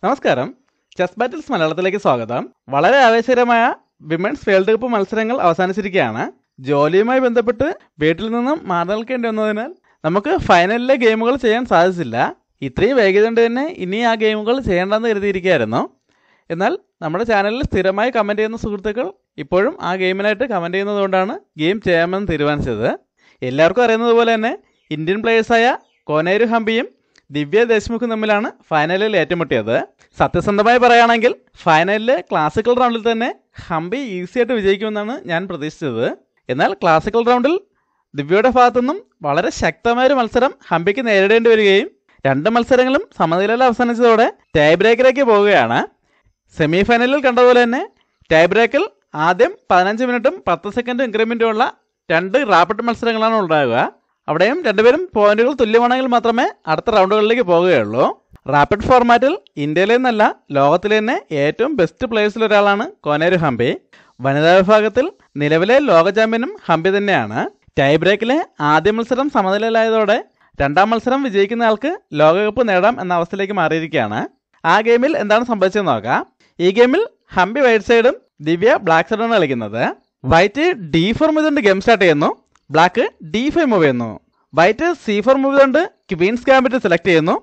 നമസ്കാരം, chess battles മലയാളത്തിലേക്ക് സ്വാഗതം. വളരെ ആവേശകരമായ വിമൻസ് വേൾഡ് കപ്പ് മത്സരങ്ങൾ അവസാനിച്ചിരിക്കുകയാണ്. ജോലിയുമായി ബന്ധപ്പെട്ട് വീട്ടിൽ നിന്നും മാറി നിൽക്കേണ്ടി വന്നതിനാൽ നമുക്ക് ഫൈനലിലെ ഗെയിമുകൾ ചെയ്യാൻ സാധിച്ചില്ല. ഇത്രയും വൈകിയതുകൊണ്ട് തന്നെ ഇനി ആ ഗെയിമുകൾ ചെയ്യേണ്ടെന്ന് കരുതിയിരിക്കുകയായിരുന്നു. എന്നാൽ നമ്മുടെ ചാനലിൽ സ്ഥിരമായി കമൻറ്റ് ചെയ്യുന്ന സുഹൃത്തുക്കൾ ഇപ്പോഴും ആ ഗെയിമിനായിട്ട് കമൻറ്റ് ചെയ്യുന്നതുകൊണ്ടാണ് ഗെയിം ചെയ്യാമെന്ന് തീരുമാനിച്ചത്. എല്ലാവർക്കും അറിയുന്നത് പോലെ തന്നെ ഇന്ത്യൻ പ്ലേയേഴ്സായ കോനേരു ഹംപിയും ദിവ്യ ദേശ്മുഖും തമ്മിലാണ് ഫൈനലിൽ ഏറ്റുമുട്ടിയത്. സത്യസന്ധമായി പറയുകയാണെങ്കിൽ ഫൈനലിൽ ക്ലാസിക്കൽ റൗണ്ടിൽ തന്നെ ഹംപി ഈസിയായിട്ട് വിജയിക്കുമെന്നാണ് ഞാൻ പ്രതീക്ഷിച്ചത്. എന്നാൽ ക്ലാസിക്കൽ റൗണ്ടിൽ ദിവ്യയുടെ ഭാഗത്തുനിന്നും വളരെ ശക്തമായൊരു മത്സരം ഹംപിക്ക് നേരിടേണ്ടി വരികയും രണ്ട് മത്സരങ്ങളും സമനിലയിൽ അവസാനിച്ചതോടെ ടൈ ബ്രേക്കിലേക്ക് പോവുകയാണ്. സെമി ഫൈനലിൽ കണ്ടതുപോലെ തന്നെ ടൈ ബ്രേക്കിൽ ആദ്യം 15 മിനിറ്റും 10 സെക്കൻഡും ഇൻക്രിമെൻറ്റുമുള്ള രണ്ട് റാപ്പിഡ് മത്സരങ്ങളാണ് ഉണ്ടാകുക. അവിടെയും രണ്ടുപേരും പോയിന്റുകൾ തുല്യമാണെങ്കിൽ മാത്രമേ അടുത്ത റൗണ്ടുകളിലേക്ക് പോവുകയുള്ളൂ. റാപ്പിഡ് ഫോർമാറ്റിൽ ഇന്ത്യയിലെ നിന്നല്ല ലോകത്തിലെ തന്നെ ഏറ്റവും ബെസ്റ്റ് പ്ലേയേഴ്സിലൊരാളാണ് കോനേരു ഹംപി. വനിതാ വിഭാഗത്തിൽ നിലവിലെ ലോക ചാമ്പ്യനും ഹംപി തന്നെയാണ്. ടൈ ബ്രേക്കിലെ ആദ്യ മത്സരം സമനിലയിലായതോടെ രണ്ടാം മത്സരം വിജയിക്കുന്ന ആൾക്ക് ലോകകപ്പ് നേടാം എന്ന അവസ്ഥയിലേക്ക് മാറിയിരിക്കുകയാണ്. ആ ഗെയിമിൽ എന്താണ് സംഭവിച്ചതെന്ന് നോക്കാം. ഈ ഗെയിമിൽ ഹംപി വൈറ്റ് സൈഡും ദിവ്യ ബ്ലാക്ക് സൈഡാണ് കളിക്കുന്നത്. വൈറ്റ് D4 മൂവ് കൊണ്ട് ഗെയിം സ്റ്റാർട്ട് ചെയ്യുന്നു. ബ്ലാക്ക് D5 മൂവ് ചെയ്യുന്നു. വൈറ്റ് C4 മൂവ് കൊണ്ട് ക്വീൻസ് ഗാംബിറ്റ് സെലക്ട് ചെയ്യുന്നു.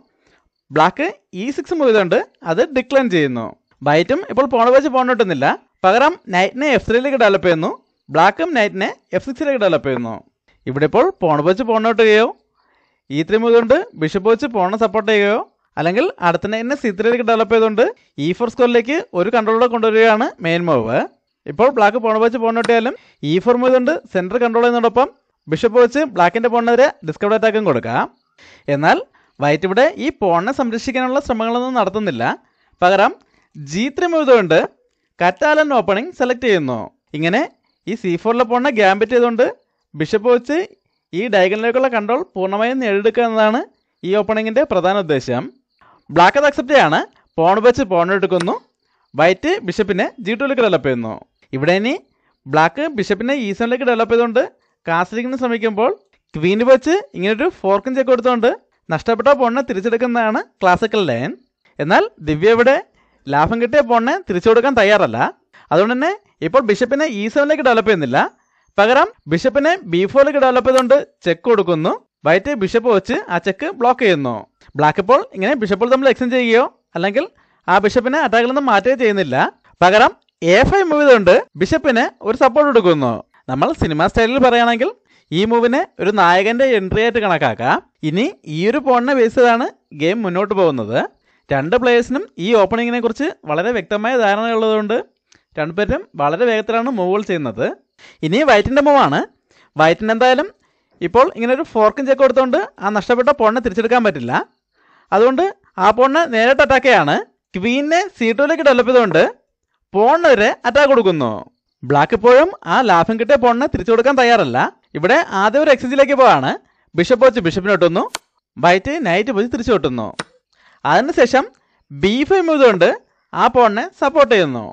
ബ്ലാക്ക് E6 മൂവ് ചെയ്തുകൊണ്ട് അത് ഡിക്ലൈൻ ചെയ്യുന്നു. വൈറ്റും ഇപ്പോൾ പോൺ വെച്ച് പോൺ കിട്ടുന്നില്ല. പകരം നൈറ്റിനെ F3ലേക്ക് ഡെവലപ്പ് ചെയ്യുന്നു. ബ്ലാക്കും നൈറ്റിനെ F6ലേക്ക് ഡെവലപ്പ് ചെയ്യുന്നു. ഇവിടെ ഇപ്പോൾ പോൺ വെച്ച് പോൺ കിട്ടുകയോ E3 മൂവ് കൊണ്ട് ബിഷപ്പ് വെച്ച് പോണിനെ സപ്പോർട്ട് ചെയ്യുകയോ അല്ലെങ്കിൽ അടുത്ത നൈറ്റിനെ C3ലേക്ക് ഡെവലപ്പ് ചെയ്തുകൊണ്ട് E4 സ്കോറിലേക്ക് ഒരു കൺട്രോളർ കൊണ്ടുവരികയാണ് മെയിൻ മൂവ്. ഇപ്പോൾ ബ്ലാക്ക് പോൺ വെച്ച് പോൺ കിട്ടിയാലും E4 മൂവ് കൊണ്ട് സെൻറ്റർ കൺട്രോൾ ചെയ്യുന്നതോടൊപ്പം ബിഷപ്പ് വെച്ച് ബ്ലാക്കിൻ്റെ പോണിനെതിരെ ഡിസ്കവർ അറ്റാക്കും കൊടുക്കാം. എന്നാൽ വൈറ്റ് ഇവിടെ ഈ പോണിനെ സംരക്ഷിക്കാനുള്ള ശ്രമങ്ങളൊന്നും നടത്തുന്നില്ല. പകരം G3 മൂവ് കൊണ്ട് കറ്റാലൻ ഓപ്പണിംഗ് സെലക്ട് ചെയ്യുന്നു. ഇങ്ങനെ ഈ C4 പോണിനെ ഗ്യാമ്പിറ്റ് ചെയ്തുകൊണ്ട് ബിഷപ്പ് വെച്ച് ഈ ഡയഗണിലേക്കുള്ള കൺട്രോൾ പൂർണ്ണമായും നേടിയെടുക്കുക എന്നതാണ് ഈ ഓപ്പണിങ്ങിൻ്റെ പ്രധാന ഉദ്ദേശം. ബ്ലാക്ക് അത് അക്സെപ്റ്റ് ചെയ്യാണ്. പോൺ വെച്ച് പോൺ എടുക്കുന്നു. വൈറ്റ് ബിഷപ്പിനെ G2ലേക്ക് ഡെവലപ്പ് ചെയ്യുന്നു. ഇവിടെ ഇനി ബ്ലാക്ക് ബിഷപ്പിനെ E7ലേക്ക് ഡെവലപ്പ് ചെയ്തുകൊണ്ട് കാസ്റ്റിങ്ങിന് ശ്രമിക്കുമ്പോൾ ക്വീൻ വെച്ച് ഇങ്ങനൊരു ഫോർക്കും ചെക്ക് കൊടുത്തുകൊണ്ട് നഷ്ടപ്പെട്ട പോണിനെ തിരിച്ചെടുക്കുന്നതാണ് ക്ലാസിക്കൽ ലൈൻ. എന്നാൽ ദിവ്യ ഇവിടെ ലാഭം കിട്ടിയ പോണിനെ തിരിച്ചു കൊടുക്കാൻ തയ്യാറല്ല. അതുകൊണ്ട് തന്നെ ഇപ്പോൾ ബിഷപ്പിനെ E7ലേക്ക് ഡെവലപ്പ് ചെയ്യുന്നില്ല. പകരം ബിഷപ്പിനെ B4ലേക്ക് ഡെവലപ്പ് ചെയ്തുകൊണ്ട് ചെക്ക് കൊടുക്കുന്നു. വൈറ്റ് ബിഷപ്പ് വെച്ച് ആ ചെക്ക് ബ്ലോക്ക് ചെയ്യുന്നു. ബ്ലാക്ക് ഇപ്പോൾ ഇങ്ങനെ ബിഷപ്പുകൾ തമ്മിൽ എക്സ്ചേഞ്ച് ചെയ്യുകയോ അല്ലെങ്കിൽ ആ ബിഷപ്പിനെ അറ്റാക്കിൽ നിന്ന് മാറ്റുകയോ ചെയ്യുന്നില്ല. പകരം A5 മൂവ് ചെയ്തുകൊണ്ട് ബിഷപ്പിന് ഒരു സപ്പോർട്ട് കൊടുക്കുന്നു. നമ്മൾ സിനിമ സ്റ്റൈലിൽ പറയുകയാണെങ്കിൽ ഈ മൂവിനെ ഒരു നായകൻ്റെ എൻട്രി ആയിട്ട് കണക്കാക്കാം. ഇനി ഈ ഒരു പോണിനെ ബേസ് ചെയ്താണ് ഗെയിം മുന്നോട്ട് പോകുന്നത്. രണ്ട് പ്ലേയേഴ്സിനും ഈ ഓപ്പണിങ്ങിനെ കുറിച്ച് വളരെ വ്യക്തമായ ധാരണയുള്ളതുകൊണ്ട് രണ്ടുപേരും വളരെ വേഗത്തിലാണ് മൂവുകൾ ചെയ്യുന്നത്. ഇനി വൈറ്റിൻ്റെ മൂവാണ്. വൈറ്റിന് എന്തായാലും ഇപ്പോൾ ഇങ്ങനെ ഒരു ഫോർക്കും ചെക്ക് കൊടുത്തുകൊണ്ട് ആ നഷ്ടപ്പെട്ട പോണിനെ തിരിച്ചെടുക്കാൻ പറ്റില്ല. അതുകൊണ്ട് ആ പോണിനെ നേരിട്ട് അറ്റാക്ക് ചെയ്യാണ്. ക്വീനിനെ C2ലേക്ക് ഡെവലപ്പ് ചെയ്തുകൊണ്ട് പോണിനെതിരെ അറ്റാക്ക് കൊടുക്കുന്നു. ബ്ലാക്ക് ഇപ്പോഴും ആ ലാഭം കിട്ടിയ പോണിനെ തിരിച്ചു കൊടുക്കാൻ തയ്യാറല്ല. ഇവിടെ ആദ്യം ഒരു എക്സ്ചേഞ്ചിലേക്ക് പോവാണ്. ബിഷപ്പ് വെച്ച് ബിഷപ്പിനെ ഒട്ടുന്നു. വൈറ്റ് നൈറ്റ് വെച്ച് തിരിച്ചു ഒട്ടുന്നു. അതിനുശേഷം B5 മൂവ് കൊണ്ട് ആ പോണിനെ സപ്പോർട്ട് ചെയ്യുന്നു.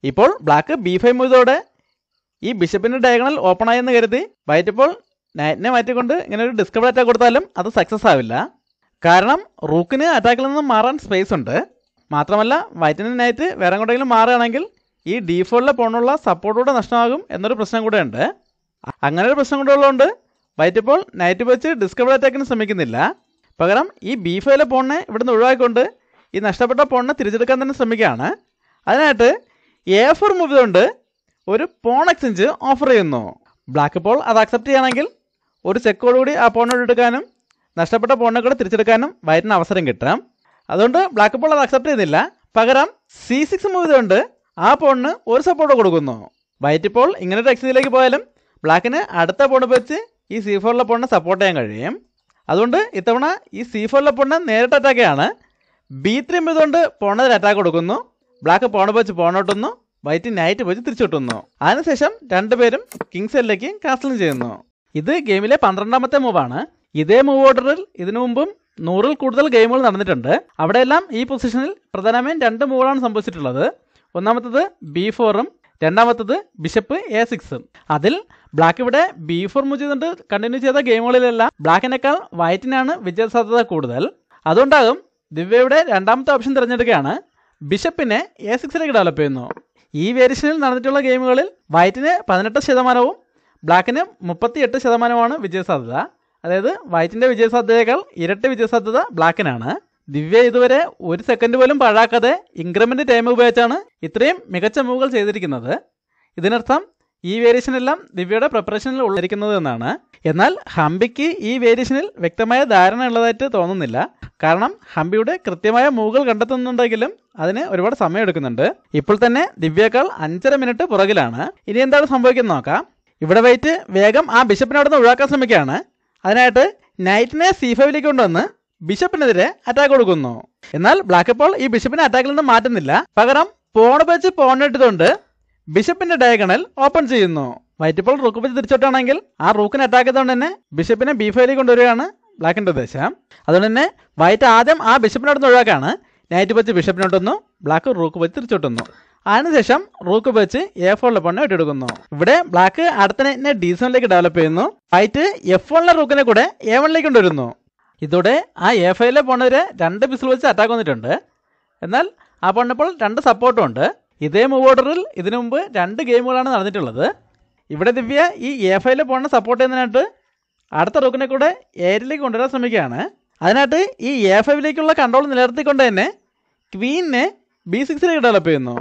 ഇപ്പോൾ ബ്ലാക്ക് B5 മൂവോടെ ഈ ബിഷപ്പിൻ്റെ ഡയഗണൽ ഓപ്പൺ ആയെന്ന് കരുതി വൈറ്റ് ഇപ്പോൾ നൈറ്റിനെ മാറ്റിക്കൊണ്ട് ഇങ്ങനെ ഒരു ഡിസ്കവർ അറ്റാക്ക് കൊടുത്താലും അത് സക്സസ് ആവില്ല. കാരണം റൂക്കിന് അറ്റാക്കിൽ നിന്ന് മാറാൻ സ്പേസ് ഉണ്ട്. മാത്രമല്ല വൈറ്റിന് നൈറ്റ് വേറെ എങ്ങോട്ടെങ്കിലും മാറുകയാണെങ്കിൽ ഈ D4 പോണുള്ള സപ്പോർട്ടൂടെ നഷ്ടമാകും എന്നൊരു പ്രശ്നം കൂടെ ഉണ്ട്. അങ്ങനെ ഒരു പ്രശ്നം കൂടെ ഉള്ളതുകൊണ്ട് വൈറ്റ് ഇപ്പോൾ നൈറ്റ് വെച്ച് ഡിസ്കവർ അറ്റാക്കിന് ശ്രമിക്കുന്നില്ല. പകരം ഈ B5 പോണിനെ ഇവിടുന്ന് ഒഴിവാക്കിക്കൊണ്ട് ഈ നഷ്ടപ്പെട്ട പോണിനെ തിരിച്ചെടുക്കാൻ തന്നെ ശ്രമിക്കുകയാണ്. അതിനായിട്ട് A4 മൂവ് കൊണ്ട് ഒരു പോൺ എക്സ്ചേഞ്ച് ഓഫർ ചെയ്യുന്നു. ബ്ലാക്ക് ഇപ്പോൾ അത് അക്സെപ്റ്റ് ചെയ്യുകയാണെങ്കിൽ ഒരു ചെക്കോടുകൂടി ആ പോണിനോട് എടുക്കാനും നഷ്ടപ്പെട്ട പോണിനെ കൂടെ തിരിച്ചെടുക്കാനും വൈറ്റിന് അവസരം കിട്ടാം. അതുകൊണ്ട് ബ്ലാക്ക് ഇപ്പോൾ അത് അക്സെപ്റ്റ് ചെയ്യുന്നില്ല. പകരം C6 മൂവ് കൊണ്ട് ആ പോണിന് ഒരു സപ്പോർട്ട് കൊടുക്കുന്നു. വൈറ്റ് ഇപ്പോൾ ഇങ്ങനെ ഒരു എക്സ്ചേഞ്ചിലേക്ക് പോയാലും ബ്ലാക്കിന് അടുത്ത പോണ് വെച്ച് ഈ C4 പോണിനെ സപ്പോർട്ട് ചെയ്യാൻ കഴിയും. അതുകൊണ്ട് ഇത്തവണ ഈ C4 പോണിനെ നേരിട്ട് അറ്റാക്കാണ്. B3 മൂവ് കൊണ്ട് പോണിനെതിരെ അറ്റാക്ക് കൊടുക്കുന്നു. ബ്ലാക്ക് പോണ് വെച്ച് പോണോട്ടുന്നു. വൈറ്റ് നൈറ്റ് വെച്ച് തിരിച്ചുവിട്ടുന്നു. അതിനുശേഷം രണ്ടുപേരും കിങ്സ് എല്ലിലേക്ക് കാസ്റ്റിംഗ് ചെയ്യുന്നു. ഇത് ഗെയിമിലെ 12ാമത്തെ മൂവാണ്. ഇതേ മൂവ് ഓർഡറിൽ ഇതിനു മുമ്പും 100-ൽ കൂടുതൽ ഗെയിമുകൾ നടന്നിട്ടുണ്ട്. അവിടെയെല്ലാം ഈ പൊസിഷനിൽ പ്രധാനമായും രണ്ട് മൂവുകളാണ് സംഭവിച്ചിട്ടുള്ളത്. ഒന്നാമത്തത് B4ഉം രണ്ടാമത്തത് ബിഷപ്പ് A6. അതിൽ ബ്ലാക്ക് ഇവിടെ B4 മൂവ് ചെയ്തുകൊണ്ട് കണ്ടിന്യൂ ചെയ്ത ഗെയിമുകളിലെല്ലാം ബ്ലാക്കിനേക്കാൾ വൈറ്റിനാണ് വിജയ സാധ്യത കൂടുതൽ. അതുകൊണ്ടാകും ദിവ്യയുടെ രണ്ടാമത്തെ ഓപ്ഷൻ തിരഞ്ഞെടുക്കുകയാണ്. ബിഷപ്പിനെ A6ലേക്ക് ഡെവലപ്പ് ചെയ്യുന്നു. ഈ വേരിയേഷനിൽ നടന്നിട്ടുള്ള ഗെയിമുകളിൽ വൈറ്റിന് 18%, ബ്ലാക്കിന് 38% വിജയസാധ്യത. അതായത് വൈറ്റിൻ്റെ വിജയസാധ്യതയേക്കാൾ ഇരട്ടി വിജയസാധ്യത ബ്ലാക്കിനാണ്. ദിവ്യ ഇതുവരെ 1 സെക്കൻഡ് പോലും പാഴാക്കാതെ ഇൻക്രിമെൻ്റ് ടൈം ഉപയോഗിച്ചാണ് ഇത്രയും മികച്ച മൂവുകൾ ചെയ്തിരിക്കുന്നത്. ഇതിനർത്ഥം ഈ വേരിയേഷനെല്ലാം ദിവ്യയുടെ പ്രിപ്പറേഷനിൽ ഉള്ളിരിക്കുന്നത് എന്നാണ്. എന്നാൽ ഹംപിക്ക് ഈ വേരിയേഷനിൽ വ്യക്തമായ ധാരണ ഉള്ളതായിട്ട് തോന്നുന്നില്ല. കാരണം ഹംപിയുടെ കൃത്യമായ മൂവുകൾ കണ്ടെത്തുന്നുണ്ടെങ്കിലും അതിന് ഒരുപാട് സമയം എടുക്കുന്നുണ്ട്. ഇപ്പോൾ തന്നെ ദിവ്യേക്കാൾ 5.5 മിനിറ്റ് പുറകിലാണ്. ഇനി എന്താണ് സംഭവിക്കുന്നത് നോക്കാം. ഇവിടെ വൈറ്റ് വേഗം ആ ബിഷപ്പിനെ അവിടെ നിന്ന് ഒഴിവാക്കാൻ ശ്രമിക്കുകയാണ്. അതിനായിട്ട് നൈറ്റിനെ C5ലേക്ക് കൊണ്ടുവന്ന് ബിഷപ്പിനെതിരെ അറ്റാക്ക് കൊടുക്കുന്നു. എന്നാൽ ബ്ലാക്ക് ഇപ്പോൾ ഈ ബിഷപ്പിനെ അറ്റാക്കിൽ നിന്ന് മാറ്റുന്നില്ല. പകരം പോൺ വെച്ച് പോണിട്ടുകൊണ്ട് ബിഷപ്പിന്റെ ഡയഗണൽ ഓപ്പൺ ചെയ്യുന്നു. വൈറ്റ് ഇപ്പോൾ റൂക്ക് വെച്ച് തിരിച്ചോട്ടാണെങ്കിൽ ആ റൂക്കിനെ അറ്റാക്ക് ചെയ്തുകൊണ്ട് തന്നെ ബിഷപ്പിനെ B5ലേക്ക് കൊണ്ടുവരികയാണ് ബ്ലാക്കിന്റെ ഉദ്ദേശം. അതുകൊണ്ട് തന്നെ വൈറ്റ് ആദ്യം ആ ബിഷപ്പിനെ അവിടെ നിന്ന് ഒഴിവാക്കാണ്. നൈറ്റ് വെച്ച് ബിഷപ്പിനോട്ടൊന്നു, ബ്ലാക്ക് റൂക്ക് വെച്ച് തിരിച്ചോട്ടുന്നു. അതിനുശേഷം റൂക്ക് വെച്ച് A4 പോണിനെ ഇട്ടെടുക്കുന്നു. ഇവിടെ ബ്ലാക്ക് അടുത്ത നൈറ്റിനെ D7ലേക്ക് ഡെവലപ്പ് ചെയ്യുന്നു. വൈറ്റ് F1 റൂക്കിനെ കൂടെ A1ലേക്ക് കൊണ്ടുവരുന്നു. ഇതോടെ ആ A5 പോണെതിരെ 2 പിസിൽ വെച്ച് അറ്റാക്ക് വന്നിട്ടുണ്ട്. എന്നാൽ ആ പോണിപ്പോൾ 2 സപ്പോർട്ടും ഉണ്ട്. ഇതേ മൂവ് ഓർഡറിൽ ഇതിനു മുമ്പ് 2 ഗെയിമുകളാണ് നടന്നിട്ടുള്ളത്. ഇവിടെ ദിവ്യ ഈ A5 പോണിനെ സപ്പോർട്ട് ചെയ്യുന്നതിനായിട്ട് അടുത്ത റൂക്കിനെ കൂടെ A8ലേക്ക് കൊണ്ടുവരാൻ ശ്രമിക്കുകയാണ്. അതിനായിട്ട് ഈ A5ലേക്കുള്ള കൺട്രോൾ നിലനിർത്തിക്കൊണ്ട് തന്നെ ക്വീനിനെ B6ലേക്ക് ഡെവലപ്പ് ചെയ്യുന്നു.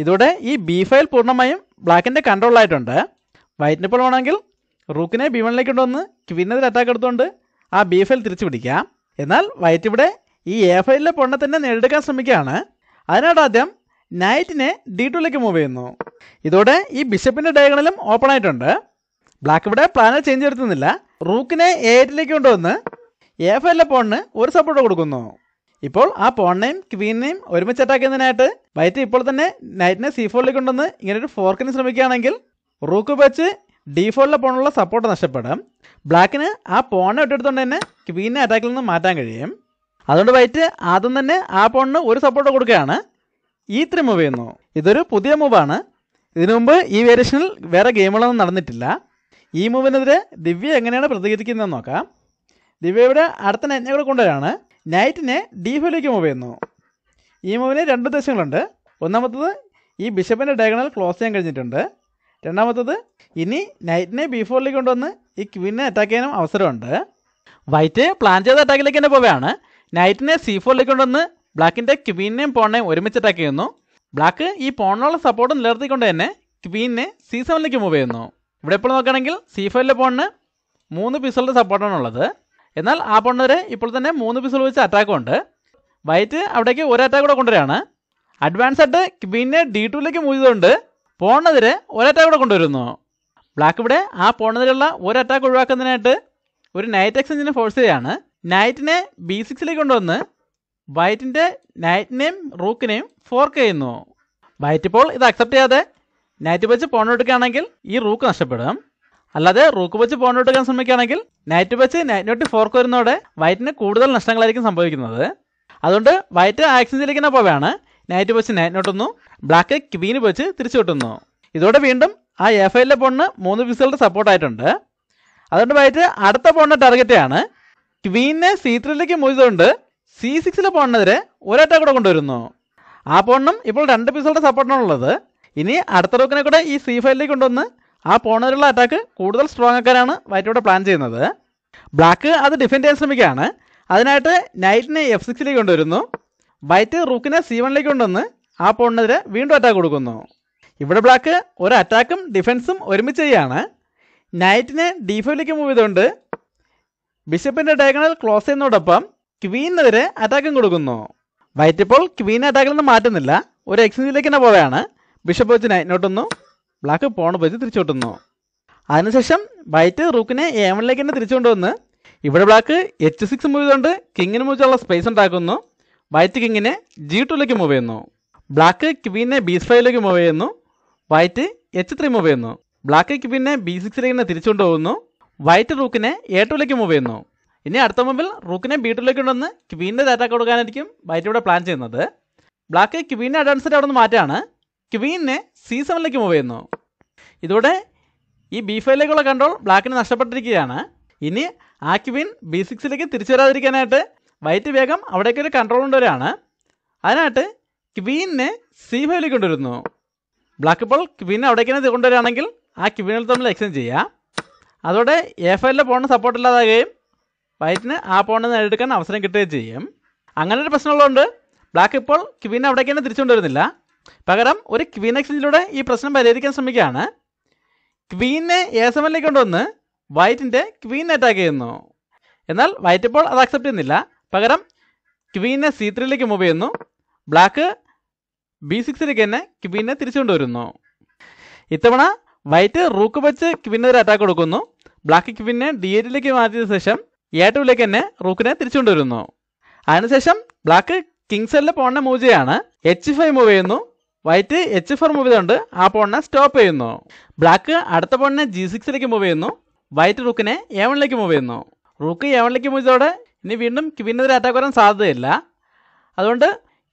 ഇതോടെ ഈ B5 പൂർണ്ണമായും ബ്ലാക്കിൻ്റെ കൺട്രോളിലായിട്ടുണ്ട്. വൈറ്റിനിപ്പോൾ വേണമെങ്കിൽ റൂക്കിനെ B1ലേക്ക് കൊണ്ടുവന്ന് ക്വീനെതിരെ അറ്റാക്ക് എടുത്തുകൊണ്ട് ആ B5 തിരിച്ചു പിടിക്കാം. എന്നാൽ വൈറ്റ് ഇവിടെ ഈ A5 പോണിനെ തന്നെ നേടിയെടുക്കാൻ ശ്രമിക്കുകയാണ്. അതിനായിട്ട് ആദ്യം നൈറ്റിനെ D2ലേക്ക് മൂവ് ചെയ്യുന്നു. ഇതോടെ ഈ ബിഷപ്പിൻ്റെ ഡയഗണലും ഓപ്പൺ ആയിട്ടുണ്ട്. ബ്ലാക്ക് ഇവിടെ പ്ലാനർ ചേഞ്ച് വരുത്തുന്നില്ല. റൂക്കിനെ A8ലേക്ക് കൊണ്ടുവന്ന് A5 പോണിന് ഒരു സപ്പോർട്ട് കൊടുക്കുന്നു. ഇപ്പോൾ ആ പോണിനെയും ക്വീനിനെയും ഒരുമിച്ച് അറ്റാക്ക് ചെയ്യുന്നതിനായിട്ട് വൈറ്റ് ഇപ്പോൾ തന്നെ നൈറ്റിനെ C4ലേക്ക് കൊണ്ടുവന്ന് ഇങ്ങനൊരു ഫോർക്കിന് ശ്രമിക്കുകയാണെങ്കിൽ റൂക്ക് വെച്ച് D4 പോണിനുള്ള സപ്പോർട്ട് നഷ്ടപ്പെടും. ബ്ലാക്കിന് ആ പോണിനെ വിട്ടെടുത്തുകൊണ്ട് തന്നെ ക്വീനെ അറ്റാക്കിൽ നിന്ന് മാറ്റാൻ കഴിയും. അതുകൊണ്ട് വൈറ്റ് ആദ്യം തന്നെ ആ പോണിന് ഒരു സപ്പോർട്ട് കൊടുക്കുകയാണ്. E3 മൂവ് ചെയ്യുന്നു. ഇതൊരു പുതിയ മൂവാണ്. ഇതിനു മുമ്പ് ഈ വേരിയേഷനിൽ വേറെ ഗെയിമുകളൊന്നും നടന്നിട്ടില്ല. ഈ മൂവിനെതിരെ ദിവ്യ എങ്ങനെയാണ് പ്രതികരിക്കുന്നതെന്ന് നോക്കാം. ദിവ്യ ഇവിടെ അടുത്ത നൈറ്റിനെ കൂടെ കൊണ്ടുവരാണ്. നൈറ്റിനെ D5ലേക്ക് മൂവ് ചെയ്യുന്നു. ഈ മൂവിന് 2 ഉദ്ദേശങ്ങളുണ്ട്. ഒന്നാമത്തത് ഈ ബിഷപ്പിൻ്റെ ഡയഗണൽ ക്ലോസ് ചെയ്യാൻ കഴിഞ്ഞിട്ടുണ്ട്. രണ്ടാമത്തത് ഇനി നൈറ്റിനെ B4ലേക്ക് കൊണ്ടുവന്ന് ഈ ക്വീനെ അറ്റാക്ക് ചെയ്യാനും അവസരമുണ്ട്. വൈറ്റ് പ്ലാൻ ചെയ്ത അറ്റാക്കിലേക്ക് തന്നെ പോവുകയാണ്. നൈറ്റിനെ C4ലേക്ക് കൊണ്ടുവന്ന് ബ്ലാക്കിൻ്റെ ക്വീനെയും പോണിനെയും ഒരുമിച്ച് അറ്റാക്ക് ചെയ്യുന്നു. ബ്ലാക്ക് ഈ പോണിനുള്ള സപ്പോർട്ട് നിലനിർത്തിക്കൊണ്ട് തന്നെ ക്വീനെ C7ലേക്ക് മൂവ് ചെയ്യുന്നു. ഇവിടെ ഇപ്പോൾ നോക്കുകയാണെങ്കിൽ C5 പോണിന് 3 പീസുകളുടെ സപ്പോർട്ടാണുള്ളത്. എന്നാൽ ആ പോണിനെതിരെ ഇപ്പോൾ തന്നെ 3 പീസുകൾ വെച്ച് അറ്റാക്കുണ്ട്. വൈറ്റ് അവിടേക്ക് ഒരു അറ്റാക്ക് കൂടെ കൊണ്ടുവരികയാണ്. അഡ്വാൻസ് ആയിട്ട് ക്വീനെ D2ലേക്ക് മൂവ് ചെയ്തുകൊണ്ട് പോണിനെതിരെ ഒരു അറ്റാക്ക് കൂടെ കൊണ്ടുവരുന്നു. ബ്ലാക്ക് ഇവിടെ ആ പോണിനെതിരെയുള്ള ഒരു അറ്റാക്ക് ഒഴിവാക്കുന്നതിനായിട്ട് ഒരു നൈറ്റ് എക്സ്ചേഞ്ചിനെ ഫോഴ്സ് ചെയ്യുകയാണ്. നൈറ്റിനെ B6ലേക്ക് കൊണ്ടുവന്ന് വൈറ്റിൻ്റെ നൈറ്റിനെയും റൂക്കിനെയും ഫോർക്ക് ചെയ്യുന്നു. വൈറ്റ് ഇപ്പോൾ ഇത് അക്സെപ്റ്റ് ചെയ്യാതെ നൈറ്റ് വെച്ച് പോൺ എടുക്കുകയാണെങ്കിൽ ഈ റൂക്ക് നഷ്ടപ്പെടും. അല്ലാതെ റൂക്ക് വെച്ച് പോൺ എടുക്കാൻ ശ്രമിക്കുകയാണെങ്കിൽ നൈറ്റ് വെച്ച് നൈറ്റിനോട്ട് ഫോർക്ക് വരുന്നതോടെ വൈറ്റിന് കൂടുതൽ നഷ്ടങ്ങളായിരിക്കും സംഭവിക്കുന്നത്. അതുകൊണ്ട് വൈറ്റ് ആ എക്സ്ചേഞ്ചിലേക്ക് തന്നെ പോവുകയാണ്. നൈറ്റ് വെച്ച് നൈറ്റിനോട്ടൊന്നു, ബ്ലാക്ക് ക്വീന് വെച്ച് തിരിച്ചു കിട്ടുന്നു. ഇതോടെ വീണ്ടും ആ A5 പോണിന് 3 പീസുകളുടെ സപ്പോർട്ടായിട്ടുണ്ട്. അതുകൊണ്ട് വൈറ്റ് അടുത്ത പോണിനെ ടാർഗറ്റ് ചെയ്യാണ്. ക്വീനെ C3ലേക്ക് മൂവ് ചെയ്തുകൊണ്ട് C6 പോണിനെതിരെ ഒരു അറ്റാക്ക് കൂടെ കൊണ്ടുവരുന്നു. ആ പോണിനും ഇപ്പോൾ 2 പീസുകളുടെ സപ്പോർട്ടാണുള്ളത്. ഇനി അടുത്ത റൂക്കിനെ കൂടെ ഈ C5ലേക്ക് കൊണ്ടുവന്ന് ആ പോണിലുള്ള അറ്റാക്ക് കൂടുതൽ സ്ട്രോങ് ആക്കാനാണ് വൈറ്റ് ഇവിടെ പ്ലാൻ ചെയ്യുന്നത്. ബ്ലാക്ക് അത് ഡിഫെൻഡ് ചെയ്യാൻ ശ്രമിക്കുകയാണ്. അതിനായിട്ട് നൈറ്റിനെ F6ലേക്ക് കൊണ്ടുവരുന്നു. വൈറ്റ് റൂക്കിനെ C1ലേക്ക് കൊണ്ടുവന്ന് ആ പോണിനെതിരെ വീണ്ടും അറ്റാക്ക് കൊടുക്കുന്നു. ഇവിടെ ബ്ലാക്ക് ഒരു അറ്റാക്കും ഡിഫെൻസും ഒരുമിച്ച് ചെയ്യുകയാണ്. നൈറ്റിനെ D5ലേക്ക് മൂവ് ചെയ്തുകൊണ്ട് ബിഷപ്പിൻ്റെ ഡയഗണൽ ക്ലോസ് ചെയ്യുന്നതോടൊപ്പം ക്വീനെതിരെ അറ്റാക്കും കൊടുക്കുന്നു. വൈറ്റ് ഇപ്പോൾ ക്വീനെ അറ്റാക്കിൽ നിന്ന് മാറ്റുന്നില്ല. ഒരു എക്സ്ചേഞ്ചിലേക്ക് തന്നെ പോവുകയാണ്. ബിഷപ്പ് വെച്ച് നൈറ്റിനോട്ടൊന്നു, ബ്ലാക്ക് പോൺ വെച്ച് തിരിച്ചോട്ടുന്നു. അതിനുശേഷം വൈറ്റ് റൂക്കിനെ A1ലേക്ക് തന്നെ തിരിച്ചുകൊണ്ടുവന്ന് ഇവിടെ ബ്ലാക്ക് H6 മൂവ് ചെയ്തുകൊണ്ട് കിങ്ങിന് മൂവിച്ചുള്ള സ്പേസ് ഉണ്ടാക്കുന്നു. വൈറ്റ് കിങ്ങിനെ G2ലേക്ക് മൂവ് ചെയ്യുന്നു. ബ്ലാക്ക് ക്വീനെ B5ലേക്ക് മൂവ് ചെയ്യുന്നു. വൈറ്റ് H3 മൂവ് ചെയ്യുന്നു. ബ്ലാക്ക് ക്വീനെ B6ലേക്ക് തന്നെ തിരിച്ചുകൊണ്ട് പോകുന്നു. വൈറ്റ് റൂക്കിനെ A2ലേക്ക് മൂവ് ചെയ്യുന്നു. ഇനി അടുത്ത മൂവിൽ റൂക്കിനെ B2ലേക്ക് കൊണ്ടുവന്ന് ക്വീനിൻ്റെ അറ്റാക്ക് കൊടുക്കാനായിരിക്കും വൈറ്റ് ഇവിടെ പ്ലാൻ ചെയ്യുന്നത്. ബ്ലാക്ക് ക്വീനെ അഡ്വാൻസ്ഡ് അവിടെ നിന്ന് മാറ്റാണ്. ക്വീനെ C7ലേക്ക് മൂവ് ചെയ്യുന്നു. ഇതോടെ ഈ B5ലേക്കുള്ള കൺട്രോൾ ബ്ലാക്കിന് നഷ്ടപ്പെട്ടിരിക്കുകയാണ്. ഇനി ആ ക്വീൻ B6ലേക്ക് തിരിച്ചു വരാതിരിക്കാനായിട്ട് വൈറ്റ് വേഗം അവിടേക്കൊരു കൺട്രോൾ കൊണ്ടുവരികയാണ്. അതിനായിട്ട് ക്വീനിനെ C5ലേക്ക് കൊണ്ടുവരുന്നു. ബ്ലാക്ക് ഇപ്പോൾ ക്വീനെ അവിടേക്ക് തന്നെ കൊണ്ടുവരികയാണെങ്കിൽ ആ ക്വീനുകൾ തമ്മിൽ എക്സ്ചേഞ്ച് ചെയ്യാം. അതോടെ A5ലെ പോണിന് സപ്പോർട്ട് ഇല്ലാതാകുകയും വൈറ്റിന് ആ പോണിൽ നിന്ന് എടുക്കാൻ അവസരം കിട്ടുകയും ചെയ്യും. അങ്ങനെ ഒരു പ്രശ്നമുള്ളതുകൊണ്ട് ബ്ലാക്ക് ഇപ്പോൾ ക്വീനെ അവിടേക്ക് തന്നെ തിരിച്ചുകൊണ്ടുവരുന്നില്ല. പകരം ഒരു ക്വീൻ എക്സ്ചേഞ്ചിലൂടെ ഈ പ്രശ്നം പരിഹരിക്കാൻ ശ്രമിക്കുകയാണ്. ക്വീനെ A7ലേക്ക് കൊണ്ടുവന്ന് വൈറ്റിൻ്റെ ക്വീനെ അറ്റാക്ക് ചെയ്യുന്നു. എന്നാൽ വൈറ്റ് ഇപ്പോൾ അത് അക്സെപ്റ്റ് ചെയ്യുന്നില്ല. പകരം ക്വീനെ C3ലേക്ക് മൂവ് ചെയ്യുന്നു. ബ്ലാക്ക് B6ലേക്ക് തന്നെ ക്വീനെ തിരിച്ചുകൊണ്ടുവരുന്നു. ഇത്തവണ വൈറ്റ് റൂക്ക് വെച്ച് ക്വീനെതിരെ അറ്റാക്ക് കൊടുക്കുന്നു. ബ്ലാക്ക് ക്വീനെ D8ലേക്ക് മാറ്റിയ ശേഷം A2ലേക്ക് തന്നെ റൂക്കിനെ തിരിച്ചുകൊണ്ടുവരുന്നു. അതിനുശേഷം ബ്ലാക്ക് കിങ്സിലെ പോണിനെ മൂവ് ചെയ്യാണ്. H5 മൂവ് ചെയ്യുന്നു. വൈറ്റ് H4 മൂവ് ചെയ്തുകൊണ്ട് ആ പോണിനെ സ്റ്റോപ്പ് ചെയ്യുന്നു. ബ്ലാക്ക് അടുത്ത പോണിനെ G6ലേക്ക് മൂവ് ചെയ്യുന്നു. വൈറ്റ് റൂക്കിനെ A1ലേക്ക് മൂവ് ചെയ്യുന്നു. റൂക്ക് A1ലേക്ക് മൂവ് ചെയ്തതോടെ ഇനി വീണ്ടും ക്വീനെതിരെ അറ്റാക്ക് വരാൻ സാധ്യതയില്ല. അതുകൊണ്ട്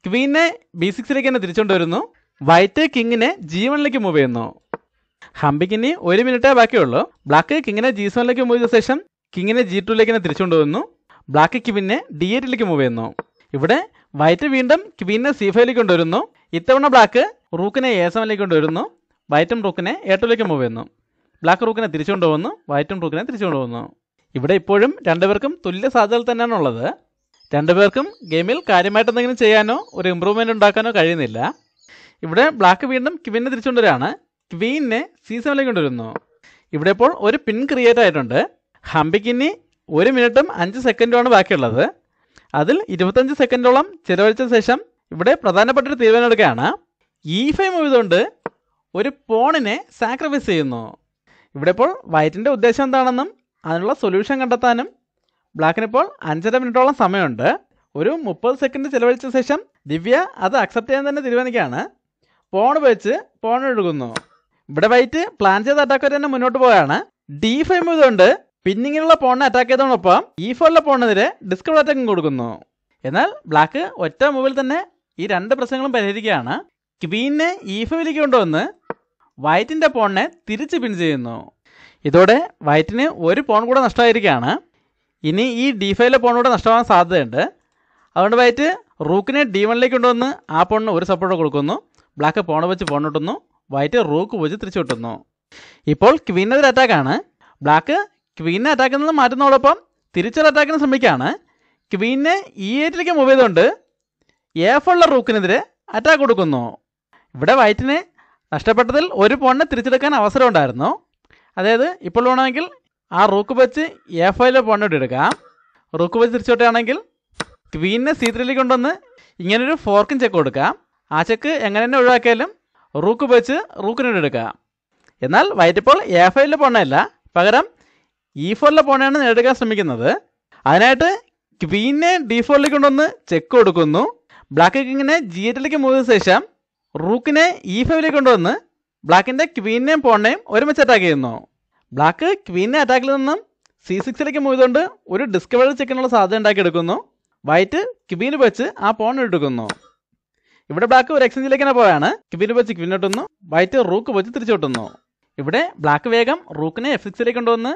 ക്വീനെ B6ലേക്ക് തന്നെ തിരിച്ചുകൊണ്ടുവരുന്നു. വൈറ്റ് കിങ്ങിനെ G1ലേക്ക് മൂവ് ചെയ്യുന്നു. ഹംപിക്ക് ഇനി 1 മിനിറ്റേ ബാക്കിയുള്ളൂ. ബ്ലാക്ക് കിങ്ങിനെ G7ലേക്ക് മൂവ് ചെയ്ത ശേഷം കിങ്ങിനെ G2ലേക്ക് തന്നെ തിരിച്ചുകൊണ്ടുവന്നു. ബ്ലാക്ക് ക്വീനെ D8ലേക്ക് മൂവ് ചെയ്യുന്നു. ഇവിടെ വൈറ്റ് വീണ്ടും ക്വീനെ C5ലേക്ക് കൊണ്ടുവരുന്നു. ഇത്തവണ ബ്ലാക്ക് റൂക്കിനെ A7ലേക്ക് കൊണ്ടുവരുന്നു. വൈറ്റും റൂക്കിനെ A2ലേക്ക് മൂവ് ചെയ്യുന്നു. ബ്ലാക്ക് റൂക്കിനെ തിരിച്ചുകൊണ്ടുപോകുന്നു. വൈറ്റും റൂക്കിനെ തിരിച്ചുകൊണ്ടുപോകുന്നു. ഇവിടെ ഇപ്പോഴും രണ്ടുപേർക്കും തുല്യ സാധ്യതകൾ തന്നെയാണ് ഉള്ളത്. രണ്ടുപേർക്കും ഗെയിമിൽ കാര്യമായിട്ട് എന്തെങ്കിലും ചെയ്യാനോ ഒരു ഇമ്പ്രൂവ്മെൻറ്റ് ഉണ്ടാക്കാനോ കഴിയുന്നില്ല. ഇവിടെ ബ്ലാക്ക് വീണ്ടും ക്വീനെ തിരിച്ചുകൊണ്ടുവരികയാണ്. ക്വീനെ C7ലേക്ക് കൊണ്ടുവരുന്നു. ഇവിടെ ഇപ്പോൾ ഒരു പിൻ ക്രിയേറ്റ് ആയിട്ടുണ്ട്. ഹംപിക്ക് ഇനി 1 മിനിറ്റും 5 സെക്കൻഡുമാണ് ബാക്കിയുള്ളത്. അതിൽ 25 സെക്കൻഡോളം ചിലവഴിച്ച ശേഷം ഇവിടെ പ്രധാനപ്പെട്ടൊരു തീരുമാനം എടുക്കുകയാണ്. E5 മൂവ് ചെയ്തുകൊണ്ട് ഒരു പോണിനെ സാക്രിഫൈസ് ചെയ്യുന്നു. ഇവിടെ ഇപ്പോൾ വൈറ്റിൻ്റെ ഉദ്ദേശം എന്താണെന്നും അതിനുള്ള സൊല്യൂഷൻ കണ്ടെത്താനും ബ്ലാക്കിനിപ്പോൾ 5.5 മിനിറ്റോളം സമയമുണ്ട്. ഒരു 30 സെക്കൻഡ് ചിലവഴിച്ച ശേഷം ദിവ്യ അത് അക്സെപ്റ്റ് ചെയ്യാൻ തന്നെ തീരുമാനിക്കുകയാണ്. പോൺ വെച്ച് പോൺ എടുക്കുന്നു. ഇവിടെ വൈറ്റ് പ്ലാൻ ചെയ്ത അറ്റാക്ക് വരെ തന്നെ മുന്നോട്ട് പോവുകയാണ്. D5 മൂവ് ചെയ്തുകൊണ്ട് പിന്നിങ്ങിനുള്ള പോണിനെ അറ്റാക്ക് ചെയ്തതോടൊപ്പം E4ലെ പോണിനെതിരെ ഡിസ്കവർ അറ്റാക്കും കൊടുക്കുന്നു. എന്നാൽ ബ്ലാക്ക് ഒറ്റ മൂവിൽ തന്നെ ഈ രണ്ട് പ്രശ്നങ്ങളും പരിഹരിക്കുകയാണ്. ക്വീനെ E5ലേക്ക് കൊണ്ടുവന്ന് വൈറ്റിൻ്റെ പോണിനെ തിരിച്ച് പിൻ ചെയ്യുന്നു. ഇതോടെ വൈറ്റിന് ഒരു പോൺ കൂടെ നഷ്ടമായിരിക്കുകയാണ്. ഇനി ഈ D5ലെ പോൺ കൂടെ നഷ്ടമാകാൻ സാധ്യതയുണ്ട്. അതുകൊണ്ട് വൈറ്റ് റൂക്കിനെ D1ലേക്ക് കൊണ്ടുവന്ന് ആ പോണിന് ഒരു സപ്പോർട്ട് കൊടുക്കുന്നു. ബ്ലാക്ക് പോൺ വെച്ച് പോൺ കിട്ടുന്നു. വൈറ്റ് റൂക്ക് വെച്ച് തിരിച്ചു കിട്ടുന്നു. ഇപ്പോൾ ക്വീനെതിരെ അറ്റാക്കാണ്. ബ്ലാക്ക് ക്വീനെ അറ്റാക്കിൽ നിന്ന് മാറ്റുന്നതോടൊപ്പം തിരിച്ചൊരു അറ്റാക്കിന് ശ്രമിക്കുകയാണ്. ക്വീനെ E8ലേക്ക് മൂവ് ചെയ്തുകൊണ്ട് A4ലെ റൂക്കിനെതിരെ അറ്റാക്ക് കൊടുക്കുന്നു. ഇവിടെ വൈറ്റിന് നഷ്ടപ്പെട്ടതിൽ ഒരു പോണിനെ തിരിച്ചെടുക്കാൻ അവസരം ഉണ്ടായിരുന്നു. അതായത് ഇപ്പോൾ വേണമെങ്കിൽ ആ റൂക്ക് വെച്ച് A5ലെ പോണിനോട് എടുക്കാം. റൂക്ക് വെച്ച് തിരിച്ചോട്ടുകയാണെങ്കിൽ ക്വീനെ C3ലേക്ക് കൊണ്ടുവന്ന് ഇങ്ങനൊരു ഫോർക്കും ചെക്ക് കൊടുക്കാം. ആ ചെക്ക് എങ്ങനെ തന്നെ ഒഴിവാക്കിയാലും റൂക്ക് വെച്ച് റൂക്കിനോട് എടുക്കാം. എന്നാൽ വൈറ്റ് ഇപ്പോൾ A5ലെ പോണല്ല, പകരം E4ലെ പോണയാണ് നേടുക ശ്രമിക്കുന്നത്. അതിനായിട്ട് ക്വീനെ D4ലേക്ക് കൊണ്ടുവന്ന് ചെക്ക് കൊടുക്കുന്നു. ബ്ലാക്ക് കിങ്ങിനെ G8ലേക്ക് മൂവ് ചെയ്ത ശേഷം റൂക്കിനെ E5ലേക്ക് കൊണ്ടുവന്ന് ബ്ലാക്കിൻ്റെ ക്വീനെയും പോണിനെയും ഒരുമിച്ച് അറ്റാക്ക് ചെയ്യുന്നു. ബ്ലാക്ക് ക്വീനെ അറ്റാക്കിൽ നിന്നും C6ലേക്ക് മൂവ് ചെയ്തുകൊണ്ട് ഒരു ഡിസ്കവറി ചെക്കിനുള്ള സാധ്യത ഉണ്ടാക്കിയെടുക്കുന്നു. വൈറ്റ് ക്വീന് വെച്ച് ആ പോൺ എടുക്കുന്നു. ഇവിടെ ബ്ലാക്ക് ഒരു എക്സ്ചേഞ്ചിലേക്ക് തന്നെ പോയാണ്. ക്വീന് വെച്ച് ക്വീൻ ഇട്ടുന്നു. വൈറ്റ് റൂക്ക് വെച്ച് തിരിച്ചു കിട്ടുന്നു. ഇവിടെ ബ്ലാക്ക് വേഗം റൂക്കിനെ F6ലേക്ക് കൊണ്ടുവന്ന്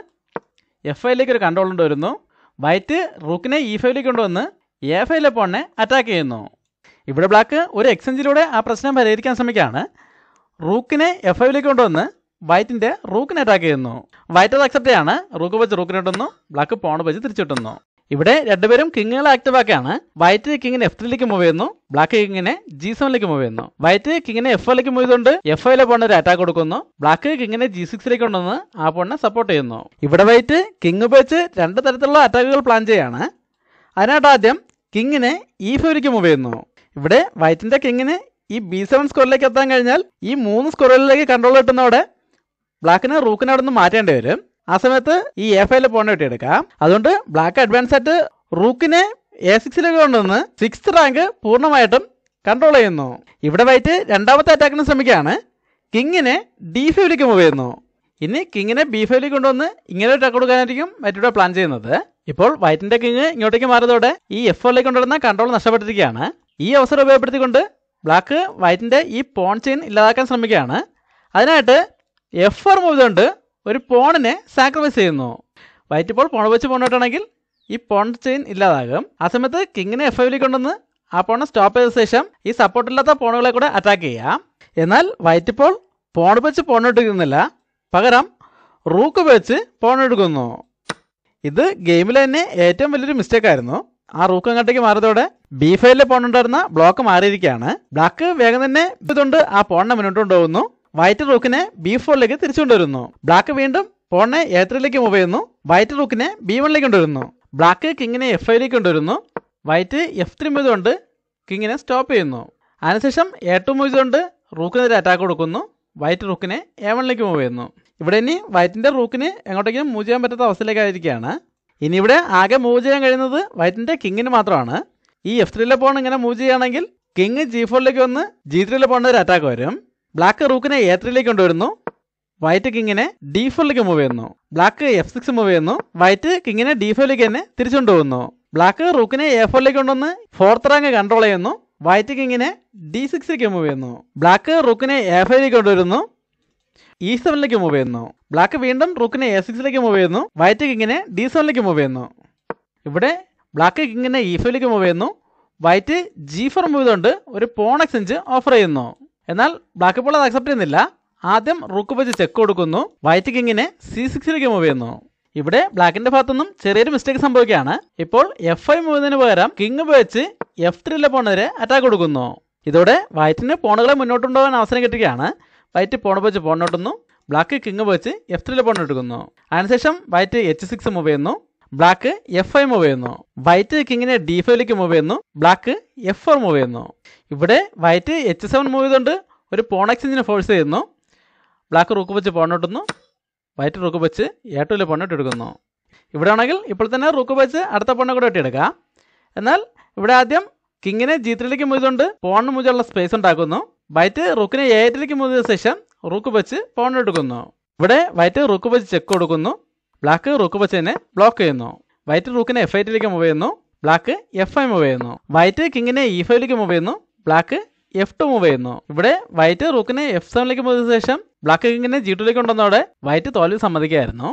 F5ലേക്ക് ഒരു കൺട്രോൾ കൊണ്ടുവരുന്നു. വൈറ്റ് റൂക്കിനെ E5ലേക്ക് കൊണ്ടുവന്ന് A5ലെ പോണിനെ അറ്റാക്ക് ചെയ്യുന്നു. ഇവിടെ ബ്ലാക്ക് ഒരു എക്സ്ചേഞ്ചിലൂടെ ആ പ്രശ്നം പരിഹരിക്കാൻ ശ്രമിക്കുകയാണ്. റൂക്കിനെ F5ലേക്ക് കൊണ്ടുവന്ന് വൈറ്റിൻ്റെ റൂക്കിനെ അറ്റാക്ക് ചെയ്യുന്നു. വൈറ്റ് അത് അക്സെപ്റ്റ് ചെയ്യാണ്. റൂക്ക് വെച്ച് റൂക്കിനെ ഇട്ടുന്നു. ബ്ലാക്ക് പോൺ വെച്ച് തിരിച്ചിട്ടുന്നു. ഇവിടെ രണ്ടുപേരും കിങ്ങുകളെ ആക്റ്റീവ് ആക്കുകയാണ്. വൈറ്റ് കിങ്ങിനെ F3ലേക്ക് മൂവ് ചെയ്യുന്നു. ബ്ലാക്ക് കിങ്ങിനെ G7ലേക്ക് മൂവ് ചെയ്യുന്നു. വൈറ്റ് കിങ്ങിനെ F4ലേക്ക് മൂവ് ചെയ്തുകൊണ്ട് F5ലെ പോണിന് ഒരു അറ്റാക്ക് കൊടുക്കുന്നു. ബ്ലാക്ക് കിങ്ങിനെ G6ലേക്ക് കൊണ്ടുവന്ന് ആ പോണിനെ സപ്പോർട്ട് ചെയ്യുന്നു. ഇവിടെ വൈറ്റ് കിങ് ഉപയോഗിച്ച് രണ്ട് തരത്തിലുള്ള അറ്റാക്കുകൾ പ്ലാൻ ചെയ്യാണ്. അതിനായിട്ട് ആദ്യം കിങ്ങിനെ E5ലേക്ക് മൂവ് ചെയ്യുന്നു. ഇവിടെ വൈറ്റിൻ്റെ കിങ്ങിന് ഈ B7 സ്കോറിലേക്ക് എത്താൻ കഴിഞ്ഞാൽ ഈ 3 സ്കോറുകളിലേക്ക് കൺട്രോൾ കിട്ടുന്നതോടെ ബ്ലാക്കിന് റൂക്കിനെ അവിടെ നിന്ന് മാറ്റേണ്ടി വരും. ആ സമയത്ത് ഈ A5ലെ പോണിനെ വെട്ടിയെടുക്കാം. അതുകൊണ്ട് ബ്ലാക്ക് അഡ്വാൻസ് ആയിട്ട് റൂക്കിനെ A6ലേക്ക് കൊണ്ടുവന്ന് 6th റാങ്ക് പൂർണ്ണമായിട്ടും കൺട്രോൾ ചെയ്യുന്നു. ഇവിടെ വൈറ്റ് രണ്ടാമത്തെ അറ്റാക്കിന് ശ്രമിക്കുകയാണ്. കിങ്ങിനെ D5ലേക്ക് മൂവ് ചെയ്യുന്നു. ഇനി കിങ്ങിനെ B5ലേക്ക് കൊണ്ടുവന്ന് ഇങ്ങനെ ഒരു അറ്റാക്ക് കൊടുക്കാനായിരിക്കും വൈറ്റിയുടെ പ്ലാൻ ചെയ്യുന്നത്. ഇപ്പോൾ വൈറ്റിൻ്റെ കിങ് ഇങ്ങോട്ടേക്ക് മാറിയതോടെ ഈ F4ലേക്ക് കൊണ്ടുവരുന്ന കൺട്രോൾ നഷ്ടപ്പെട്ടിരിക്കുകയാണ്. ഈ അവസരം ഉപയോഗപ്പെടുത്തിക്കൊണ്ട് ബ്ലാക്ക് വൈറ്റിൻ്റെ ഈ പോൺ ചെയിൻ ഇല്ലാതാക്കാൻ ശ്രമിക്കുകയാണ്. അതിനായിട്ട് F4 മൂവ് ചെയ്തുകൊണ്ട് ഒരു പോണിനെ സാക്രിഫൈസ് ചെയ്യുന്നു. വൈറ്റ് ഇപ്പോൾ പോൺ വെച്ച് പോണിട്ടാണെങ്കിൽ ഈ പോൺ ചെയിൻ ഇല്ലാതാകും. ആ സമയത്ത് കിങ്ങിനെ F5ലേക്ക് കൊണ്ടുവന്ന് ആ പോണ സ്റ്റോപ്പ് ചെയ്ത ശേഷം ഈ സപ്പോർട്ടില്ലാത്ത പോണുകളെ കൂടെ അറ്റാക്ക് ചെയ്യാം. എന്നാൽ വൈറ്റ് ഇപ്പോൾ പോൺ വെച്ച് പോണെടുക്കുന്നില്ല, പകരം റൂക്ക് വെച്ച് പോണെടുക്കുന്നു. ഇത് ഗെയിമിൽ തന്നെ ഏറ്റവും വലിയൊരു മിസ്റ്റേക്ക് ആയിരുന്നു. ആ റൂക്ക് അങ്ങോട്ടേക്ക് മാറിയതോടെ B5 പോണുണ്ടായിരുന്ന ബ്ലോക്ക് മാറിയിരിക്കുകയാണ്. ബ്ലാക്ക് വേഗം തന്നെ ഇതുകൊണ്ട് ആ പോണിനെ മുന്നോട്ട് കൊണ്ടുപോകുന്നു. White റൂക്കിനെ B4 തിരിച്ചുകൊണ്ടുവരുന്നു. ബ്ലാക്ക് വീണ്ടും പോണിനെ A3 മൂവ് ചെയ്യുന്നു. വൈറ്റ് റൂക്കിനെ B1 കൊണ്ടുവരുന്നു. ബ്ലാക്ക് കിങ്ങിനെ F5 കൊണ്ടുവരുന്നു. വൈറ്റ് F3 മൂവ് കൊണ്ട് കിങ്ങിനെ സ്റ്റോപ്പ് ചെയ്യുന്നു. അതിനുശേഷം A2 മൂവ് കൊണ്ട് റൂക്കിനെതിരെ അറ്റാക്ക് കൊടുക്കുന്നു. വൈറ്റ് റൂക്കിനെ A1 മൂവ് ചെയ്യുന്നു. ഇവിടെ ഇനി വൈറ്റിൻ്റെ റൂക്കിന് എങ്ങോട്ടേക്കും മൂവ് ചെയ്യാൻ പറ്റാത്ത അവസ്ഥയിലേക്കായിരിക്കുകയാണ്. ഇനി ഇവിടെ ആകെ മൂവ് ചെയ്യാൻ കഴിയുന്നത് വൈറ്റിൻ്റെ കിങ്ങിന് മാത്രമാണ്. ഈ F3 പോൺ ഇങ്ങനെ മൂവ് ചെയ്യുകയാണെങ്കിൽ കിങ് G4 വന്ന് G3 പോണെതിരെ അറ്റാക്ക് വരും. ബ്ലാക്ക് റൂക്കിനെ A3 കൊണ്ടുവരുന്നു. വൈറ്റ് കിങ്ങിനെ D4 മൂവ് ചെയ്യുന്നു. ബ്ലാക്ക് F6 മൂവ് ചെയ്യുന്നു. വൈറ്റ് കിങ്ങിനെ D5 തന്നെ തിരിച്ചുകൊണ്ടുപോകുന്നു. ബ്ലാക്ക് റൂക്കിനെ A4 കൊണ്ടുവന്ന് 4th റാങ്ക് കൺട്രോൾ ചെയ്യുന്നു. വൈറ്റ് കിങ്ങിനെ D6 മൂവ് ചെയ്യുന്നു. ബ്ലാക്ക് റൂക്കിനെ A5 കൊണ്ടുവരുന്നു. E7 മൂവ് ചെയ്യുന്നു. ബ്ലാക്ക് വീണ്ടും റൂക്കിനെ A6 മൂവ് ചെയ്യുന്നു. വൈറ്റ് കിങ്ങിനെ D7 മൂവ് ചെയ്യുന്നു. ഇവിടെ ബ്ലാക്ക് കിങ്ങിനെ E5 മൂവ് ചെയ്യുന്നു. വൈറ്റ് G4 മൂവ് ചെയ്തുകൊണ്ട് ഒരു പോൺ എക്സ്ചേഞ്ച് ഓഫർ ചെയ്യുന്നു. എന്നാൽ ബ്ലാക്ക് ഇപ്പോൾ അത് അക്സെപ്റ്റ് ചെയ്യുന്നില്ല. ആദ്യം റൂക്ക് വെച്ച് ചെക്ക് കൊടുക്കുന്നു. വൈറ്റ് കിങ്ങിനെ C6 മൂവ് ചെയ്യുന്നു. ഇവിടെ ബ്ലാക്കിന്റെ ഭാഗത്തുനിന്നും ചെറിയൊരു മിസ്റ്റേക്ക് സംഭവിക്കുകയാണ്. ഇപ്പോൾ F5 മൂവ് ചെയ്യുന്നതിന് പകരം കിങ് വെച്ച് F3 പോണെതിരെ അറ്റാക്ക് കൊടുക്കുന്നു. ഇതോടെ വൈറ്റിന് പോണുകളെ മുന്നോട്ടുണ്ടാകാൻ അവസരം കിട്ടുകയാണ്. വൈറ്റ് പോൺ വെച്ച് പോണിനോട്ടുന്നു. ബ്ലാക്ക് കിങ് വെച്ച് F3 പോണെടുക്കുന്നു. അതിനുശേഷം വൈറ്റ് H6 മൂവ് ചെയ്യുന്നു. ബ്ലാക്ക് F5 മൂവ് ചെയ്യുന്നു. വൈറ്റ് കിങ്ങിനെ D5 മൂവ് ചെയ്യുന്നു. ബ്ലാക്ക് F4 മൂവ് ചെയ്യുന്നു. ഇവിടെ വൈറ്റ് H7 മൂവ് ചെയ്തുകൊണ്ട് ഒരു പോൺ എക്സ്ചേഞ്ചിനെ ഫോഴ്സ് ചെയ്യുന്നു. ബ്ലാക്ക് റൂക്ക് വെച്ച് പോണിട്ടുന്നു. വൈറ്റ് റൂക്ക് വെച്ച് A2 പോണിട്ട് എടുക്കുന്നു. ഇവിടെ ആണെങ്കിൽ ഇപ്പോൾ തന്നെ റൂക്ക് വെച്ച് അടുത്ത പോണിനെ കൂടെ വെട്ടിയെടുക്കാം. എന്നാൽ ഇവിടെ ആദ്യം കിങ്ങിനെ G3 മൂവ് ചെയ്തുകൊണ്ട് പോണിന് മൂവ് ചെയ്യാനുള്ള സ്പേസ് ഉണ്ടാക്കുന്നു. വൈറ്റ് റൂക്കിനെ A8 മൂവ് ചെയ്ത ശേഷം റൂക്ക് വെച്ച് പോണെടുക്കുന്നു. ഇവിടെ വൈറ്റ് റൂക്ക് വെച്ച് ചെക്ക് കൊടുക്കുന്നു. ബ്ലാക്ക് റൂക്ക് വെച്ച് തന്നെ ബ്ലോക്ക് ചെയ്യുന്നു. വൈറ്റ് റൂക്കിനെ F8 മൂവ് ചെയ്യുന്നു. ബ്ലാക്ക് F5 മൂവ് ചെയ്യുന്നു. വൈറ്റ് കിങ്ങിനെ E5 മൂവ് ചെയ്യുന്നു. ബ്ലാക്ക് F2 മൂവ് ചെയ്യുന്നു. ഇവിടെ വൈറ്റ് റൂക്കിനെ F7 മൂവ് ചെയ്ത ശേഷം ബ്ലാക്ക് കിങ്ങിനെ G2 കൊണ്ടുവന്നതോടെ വൈറ്റ് തോൽവി സമ്മതിക്കുകയായിരുന്നു.